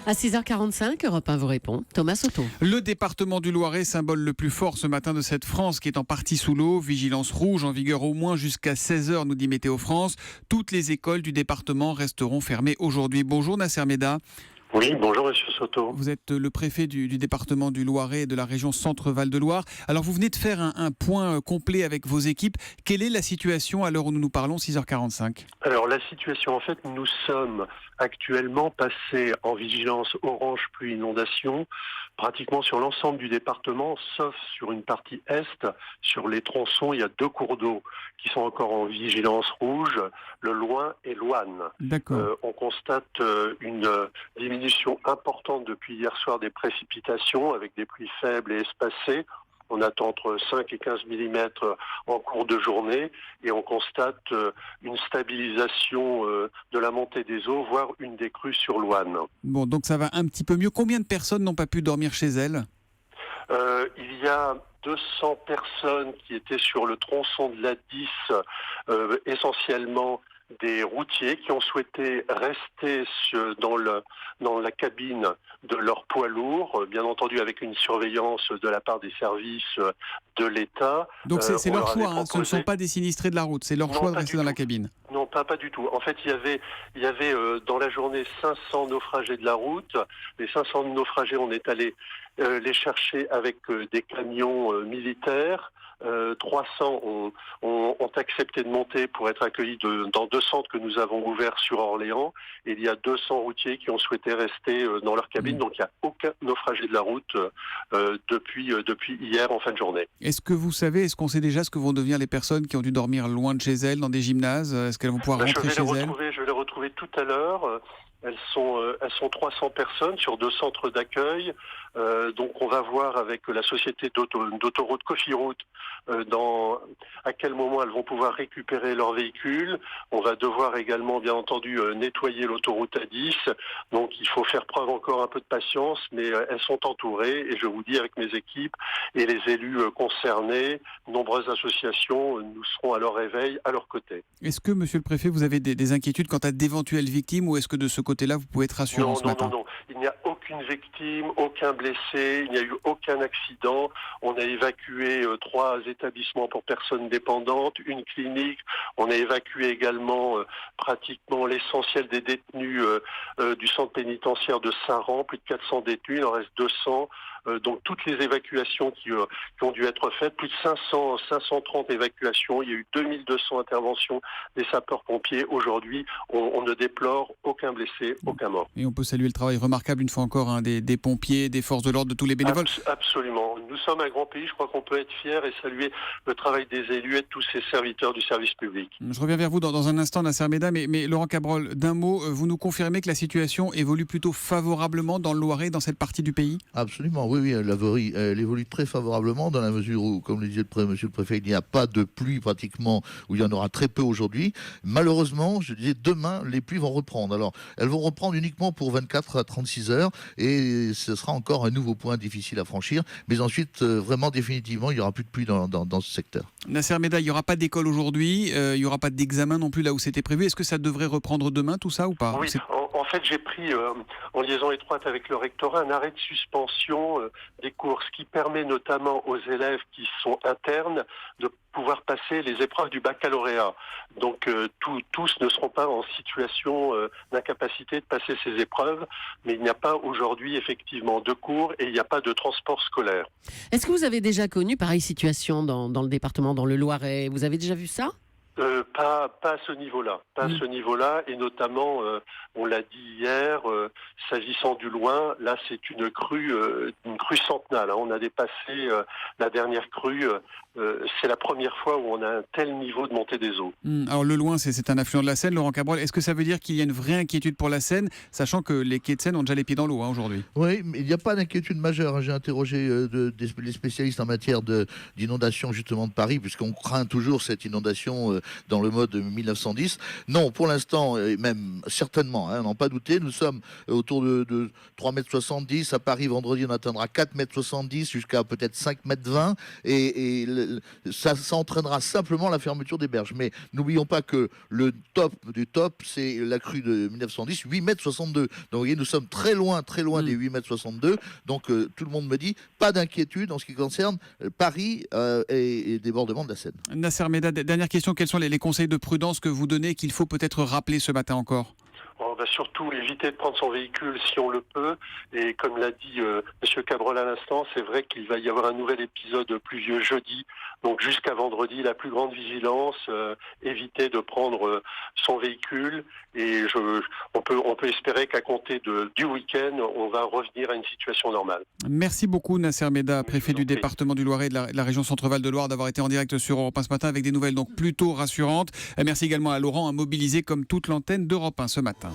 À 6h45, Europe 1 vous répond. Thomas Soto. Le département du Loiret, symbole le plus fort ce matin de cette France qui est en partie sous l'eau. Vigilance rouge en vigueur au moins jusqu'à 16h, nous dit Météo France. Toutes les écoles du département resteront fermées aujourd'hui. Bonjour Nasser Meda. Oui, bonjour Monsieur Soto. Vous êtes le préfet du département du Loiret et de la région Centre-Val de Loire. Alors vous venez de faire un point complet avec vos équipes. Quelle est la situation à l'heure où nous nous parlons, 6h45 ? Alors la situation, en fait, nous sommes actuellement passés en vigilance orange pluie inondation pratiquement sur l'ensemble du département, sauf sur une partie est. Sur les tronçons, il y a 2 cours d'eau qui sont encore en vigilance rouge, le Loing et l'Ouane. D'accord. On constate une diminution importante depuis hier soir des précipitations avec des pluies faibles et espacées. On attend entre 5 et 15 mm en cours de journée et on constate une stabilisation de la montée des eaux, voire une décrue sur l'Ouane. Bon, donc ça va un petit peu mieux. Combien de personnes n'ont pas pu dormir chez elles ? Il y a 200 personnes qui étaient sur le tronçon de la 10, essentiellement des routiers qui ont souhaité rester dans la cabine de leur poids lourd, bien entendu avec une surveillance de la part des services de l'État. Donc c'est leur choix, hein, ce ne sont pas des sinistrés de la route, c'est leur choix de rester dans la cabine. Non, pas du tout. En fait, il y avait dans la journée 500 naufragés de la route. Les 500 naufragés, on est allé les chercher avec des camions militaires. 300 ont accepté de monter pour être accueillis dans 2 centres que nous avons ouverts sur Orléans. Et il y a 200 routiers qui ont souhaité rester dans leur cabine. Donc il n'y a aucun naufragé de la route depuis hier en fin de journée. Est-ce qu'on sait déjà ce que vont devenir les personnes qui ont dû dormir loin de chez elles, dans des gymnases ? Est-ce qu'elles vont pouvoir rentrer chez elles ? Je vais les retrouver tout à l'heure. Elles sont 300 personnes sur 2 centres d'accueil. Donc on va voir avec la société d'autoroute Cofiroute à quel moment elles vont pouvoir récupérer leurs véhicules. On va devoir également, bien entendu, nettoyer l'autoroute A10. Donc il faut faire preuve encore un peu de patience, mais elles sont entourées et je vous dis avec mes équipes et les élus concernés, nombreuses associations, nous serons à leur réveil, à leur côté. Est-ce que, Monsieur le Préfet, vous avez des inquiétudes quant à d'éventuelles victimes ou est-ce que de ce côté-là, vous pouvez être rassurant ce matin ? Non. Il n'y a aucune victime, aucun blessé, il n'y a eu aucun accident. On a évacué 3 établissements pour personnes dépendantes, une clinique. On a évacué également pratiquement l'essentiel des détenus du centre pénitentiaire de Saran, plus de 400 détenus, il en reste 200. Donc toutes les évacuations qui ont dû être faites, plus de 530 évacuations, il y a eu 2200 interventions des sapeurs-pompiers. Aujourd'hui, on ne déplore aucun blessé, aucun mort. Et on peut saluer le travail remarquable, une fois encore, des pompiers, des forces de l'ordre, de tous les bénévoles. Absolument. Nous sommes un grand pays, je crois qu'on peut être fiers et saluer le travail des élus et de tous ces serviteurs du service public. Je reviens vers vous dans un instant, Nasser Meda, mais Laurent Cabrol, d'un mot, vous nous confirmez que la situation évolue plutôt favorablement dans le Loiret, dans cette partie du pays ? Absolument, oui, elle évolue très favorablement dans la mesure où, comme le disait Monsieur le Préfet, il n'y a pas de pluie pratiquement, où il y en aura très peu aujourd'hui. Malheureusement, je disais, demain, les pluies vont reprendre. Alors, elles vont reprendre uniquement pour 24 à 36 heures et ce sera encore un nouveau point difficile à franchir. Mais ensuite, vraiment, définitivement, il n'y aura plus de pluie dans ce secteur. Nasser Meda, il n'y aura pas d'école aujourd'hui, il n'y aura pas d'examen non plus là où c'était prévu. Est-ce que ça devrait reprendre demain tout ça ou pas ? Oui, en fait, j'ai pris en liaison étroite avec le rectorat un arrêt de suspension des cours, ce qui permet notamment aux élèves qui sont internes de pouvoir passer les épreuves du baccalauréat. Donc tous ne seront pas en situation d'incapacité de passer ces épreuves, mais il n'y a pas aujourd'hui effectivement de cours et il n'y a pas de transport scolaire. Est-ce que vous avez déjà connu pareille situation dans le département, dans le Loiret ? Vous avez déjà vu ça ? Pas à ce niveau-là, et notamment, on l'a dit hier, s'agissant du Loing, là c'est une crue centenale. On a dépassé la dernière crue. C'est la première fois où on a un tel niveau de montée des eaux. Alors le Loing, c'est un affluent de la Seine, Laurent Cabrol. Est-ce que ça veut dire qu'il y a une vraie inquiétude pour la Seine, sachant que les quais de Seine ont déjà les pieds dans l'eau aujourd'hui ? Oui, mais il n'y a pas d'inquiétude majeure. J'ai interrogé les spécialistes en matière d'inondation justement de Paris, puisqu'on craint toujours cette inondation dans le mode 1910. Non, pour l'instant, et même certainement, n'en pas douter, nous sommes autour de 3,70 m. À Paris, vendredi, on atteindra 4,70 m jusqu'à peut-être 5,20 m. Et ça entraînera simplement la fermeture des berges. Mais n'oublions pas que le top du top, c'est la crue de 1910, 8,62 m. Donc vous voyez, nous sommes très loin des 8,62 m. Donc tout le monde me dit, pas d'inquiétude en ce qui concerne Paris et débordement de la Seine. Nasser Méda, dernière question, quels sont les conseils de prudence que vous donnez, qu'il faut peut-être rappeler ce matin encore? On va surtout éviter de prendre son véhicule si on le peut. Et comme l'a dit M. Cabrol à l'instant, c'est vrai qu'il va y avoir un nouvel épisode pluvieux jeudi. Donc jusqu'à vendredi, la plus grande vigilance, éviter de prendre son véhicule. Et on peut espérer qu'à compter du week-end, on va revenir à une situation normale. Merci beaucoup Nasser Méda, préfet du département du Loiret et de la région Centre-Val de Loire, d'avoir été en direct sur Europe 1 ce matin avec des nouvelles donc plutôt rassurantes. Merci également à Laurent, mobilisé comme toute l'antenne d'Europe 1 ce matin.